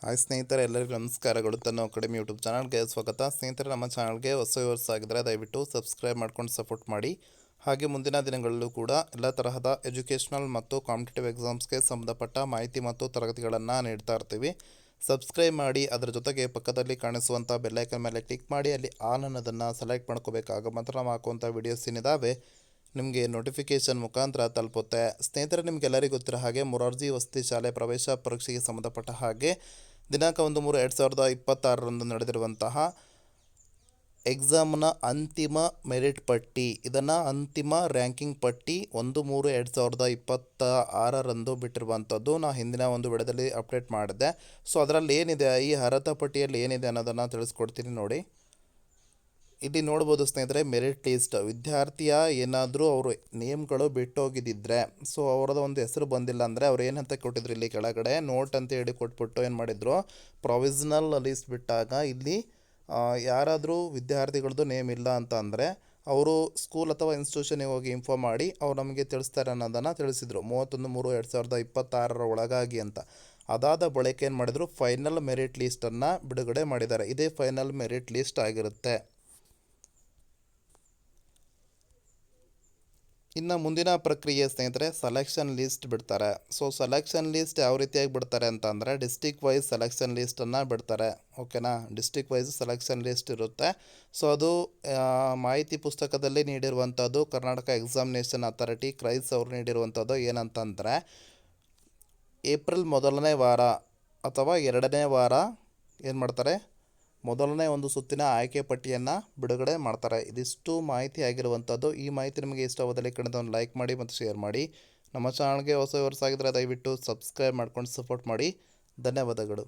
Hi ಸ್ನೇಹಿತರೆ, ಎಲ್ಲರಿಗೂ ನಮಸ್ಕಾರಗಳು. ತನ್ನ ಅಕಾಡೆಮಿ ಯೂಟ್ಯೂಬ್ ಚಾನಲ್ಗೆ ಸ್ವಾಗತ. ಸ್ನೇಹಿತರೆ, ನಮ್ಮ ಚಾನಲ್ಗೆ ಹೊಸ ವ್ಯೂವರ್ಸ್ ಆಗಿದ್ದರೆ ದಯವಿಟ್ಟು ಸಬ್ಸ್ಕ್ರೈಬ್ ಮಾಡ್ಕೊಂಡು ಸಪೋರ್ಟ್ ಮಾಡಿ. ಹಾಗೆ ಮುಂದಿನ ದಿನಗಳಲ್ಲೂ ಕೂಡ ಎಲ್ಲ ತರಹದ ಎಜುಕೇಷನಲ್ ಮತ್ತು ಕಾಂಪಿಟೇಟಿವ್ ಎಕ್ಸಾಮ್ಸ್ಗೆ ಸಂಬಂಧಪಟ್ಟ ಮಾಹಿತಿ ಮತ್ತು ತರಗತಿಗಳನ್ನು ನೀಡ್ತಾ ಇರ್ತೀವಿ. ಸಬ್ಸ್ಕ್ರೈಬ್ ಮಾಡಿ, ಅದರ ಜೊತೆಗೆ ಪಕ್ಕದಲ್ಲಿ ಕಾಣಿಸುವಂಥ ಬೆಲ್ಲೈಕನ್ ಮೇಲೆ ಕ್ಲಿಕ್ ಮಾಡಿ ಅಲ್ಲಿ ಆಲ್ ಅನ್ನೋದನ್ನು ಸೆಲೆಕ್ಟ್ ಮಾಡ್ಕೋಬೇಕಾಗ ಮಾತ್ರ ನಾವು ಹಾಕುವಂಥ ವೀಡಿಯೋಸ್ ಏನಿದ್ದಾವೆ ನಿಮಗೆ ನೋಟಿಫಿಕೇಷನ್ ಮುಖಾಂತರ ತಲುಪುತ್ತೆ. ಸ್ನೇಹಿತರೆ, ನಿಮಗೆಲ್ಲರಿಗೂ ಗೊತ್ತಿರೋ ಹಾಗೆ ಮೊರಾರ್ಜಿ ವಸತಿ ಶಾಲೆ ಪ್ರವೇಶ ಪರೀಕ್ಷೆಗೆ ಸಂಬಂಧಪಟ್ಟ ಹಾಗೆ ದಿನಾಂಕ 1/3/2026 ನಡೆದಿರುವಂತಹ ಎಕ್ಸಾಮ್ನ ಅಂತಿಮ ಮೆರಿಟ್ ಪಟ್ಟಿ, ಇದನ್ನು ಅಂತಿಮ ರ್ಯಾಂಕಿಂಗ್ ಪಟ್ಟಿ 1/3/2026 ಬಿಟ್ಟಿರುವಂಥದ್ದು. ನಾನು ಹಿಂದಿನ ಒಂದು ವಿಡಿಯೋದಲ್ಲಿ ಅಪ್ಡೇಟ್ ಮಾಡಿದೆ. ಸೊ ಅದರಲ್ಲಿ ಏನಿದೆ, ಈ ಅರ್ಹತಾ ಪಟ್ಟಿಯಲ್ಲಿ ಏನಿದೆ ಅನ್ನೋದನ್ನು ತಿಳಿಸ್ಕೊಡ್ತೀನಿ ನೋಡಿ. ಇಲ್ಲಿ ನೋಡ್ಬೋದು ಸ್ನೇಹಿತರೆ, ಮೆರಿಟ್ ಲಿಸ್ಟ್. ವಿದ್ಯಾರ್ಥಿಯ ಏನಾದರೂ ಅವರು ನೇಮ್ಗಳು ಬಿಟ್ಟೋಗಿದ್ದಿದ್ರೆ, ಸೊ ಅವರದ ಒಂದು ಹೆಸರು ಬಂದಿಲ್ಲ ಅಂದರೆ ಅವ್ರು ಏನಂತ ಕೊಟ್ಟಿದ್ರು, ಇಲ್ಲಿ ಕೆಳಗಡೆ ನೋಟ್ ಅಂತ ಹೇಳಿ ಕೊಟ್ಬಿಟ್ಟು ಏನು ಮಾಡಿದರು, ಪ್ರೊವಿಷನಲ್ ಲಿಸ್ಟ್ ಬಿಟ್ಟಾಗ ಇಲ್ಲಿ ಯಾರಾದರೂ ವಿದ್ಯಾರ್ಥಿಗಳದ್ದು ನೇಮ್ ಇಲ್ಲ ಅಂತ ಅಂದರೆ ಅವರು ಸ್ಕೂಲ್ ಅಥವಾ ಇನ್ಸ್ಟಿಟ್ಯೂಷನಿಗೆ ಹೋಗಿ ಇನ್ಫಾರ್ಮ್ ಮಾಡಿ ಅವ್ರು ನಮಗೆ ತಿಳಿಸ್ತಾರೆ ಅನ್ನೋದನ್ನು ತಿಳಿಸಿದರು 31/3/2026 ಒಳಗಾಗಿ ಅಂತ. ಅದಾದ ಬಳಿಕ ಏನು ಮಾಡಿದರು, ಫೈನಲ್ ಮೆರಿಟ್ ಲೀಸ್ಟನ್ನು ಬಿಡುಗಡೆ ಮಾಡಿದ್ದಾರೆ. ಇದೇ ಫೈನಲ್ ಮೆರಿಟ್ ಲೀಸ್ಟ್ ಆಗಿರುತ್ತೆ. ಇನ್ನು ಮುಂದಿನ ಪ್ರಕ್ರಿಯೆ ಸ್ನೇಹಿತರೆ, ಸೆಲೆಕ್ಷನ್ ಲಿಸ್ಟ್ ಬಿಡ್ತಾರೆ. ಸೊ ಸೆಲೆಕ್ಷನ್ ಲಿಸ್ಟ್ ಯಾವ ರೀತಿಯಾಗಿ ಬಿಡ್ತಾರೆ ಅಂತ ಅಂದರೆ, ಡಿಸ್ಟಿಕ್ ವೈಸ್ ಸೆಲೆಕ್ಷನ್ ಲಿಸ್ಟನ್ನು ಬಿಡ್ತಾರೆ. ಓಕೆನಾ, ಡಿಸ್ಟಿಕ್ ವೈಸ್ ಸೆಲೆಕ್ಷನ್ ಲಿಸ್ಟ್ ಇರುತ್ತೆ. ಸೊ ಅದು ಮಾಹಿತಿ ಪುಸ್ತಕದಲ್ಲಿ ನೀಡಿರುವಂಥದ್ದು ಕರ್ನಾಟಕ ಎಕ್ಸಾಮಿನೇಷನ್ ಅಥಾರಿಟಿ ಕ್ರೈಸ್ ಅವರು ನೀಡಿರುವಂಥದ್ದು. ಏನಂತಂದರೆ, ಏಪ್ರಿಲ್ ಮೊದಲನೇ ವಾರ ಅಥವಾ ಎರಡನೇ ವಾರ ಏನು ಮಾಡ್ತಾರೆ, ಮೊದಲನೇ ಒಂದು ಸುತ್ತಿನ ಆಯ್ಕೆ ಪಟ್ಟಿಯನ್ನು ಬಿಡುಗಡೆ ಮಾಡ್ತಾರೆ. ಇದಿಷ್ಟು ಮಾಹಿತಿ ಆಗಿರುವಂಥದ್ದು. ಈ ಮಾಹಿತಿ ನಿಮಗೆ ಇಷ್ಟವಾದಲ್ಲಿ ಒಂದು ಲೈಕ್ ಮಾಡಿ ಮತ್ತು ಶೇರ್ ಮಾಡಿ. ನಮ್ಮ ಚಾನಲ್ಗೆ ಹೊಸ ವ್ಯೂವರ್ಸ್ ಆಗಿದ್ದರೆ ದಯವಿಟ್ಟು ಸಬ್ಸ್ಕ್ರೈಬ್ ಮಾಡ್ಕೊಂಡು ಸಪೋರ್ಟ್ ಮಾಡಿ. ಧನ್ಯವಾದಗಳು.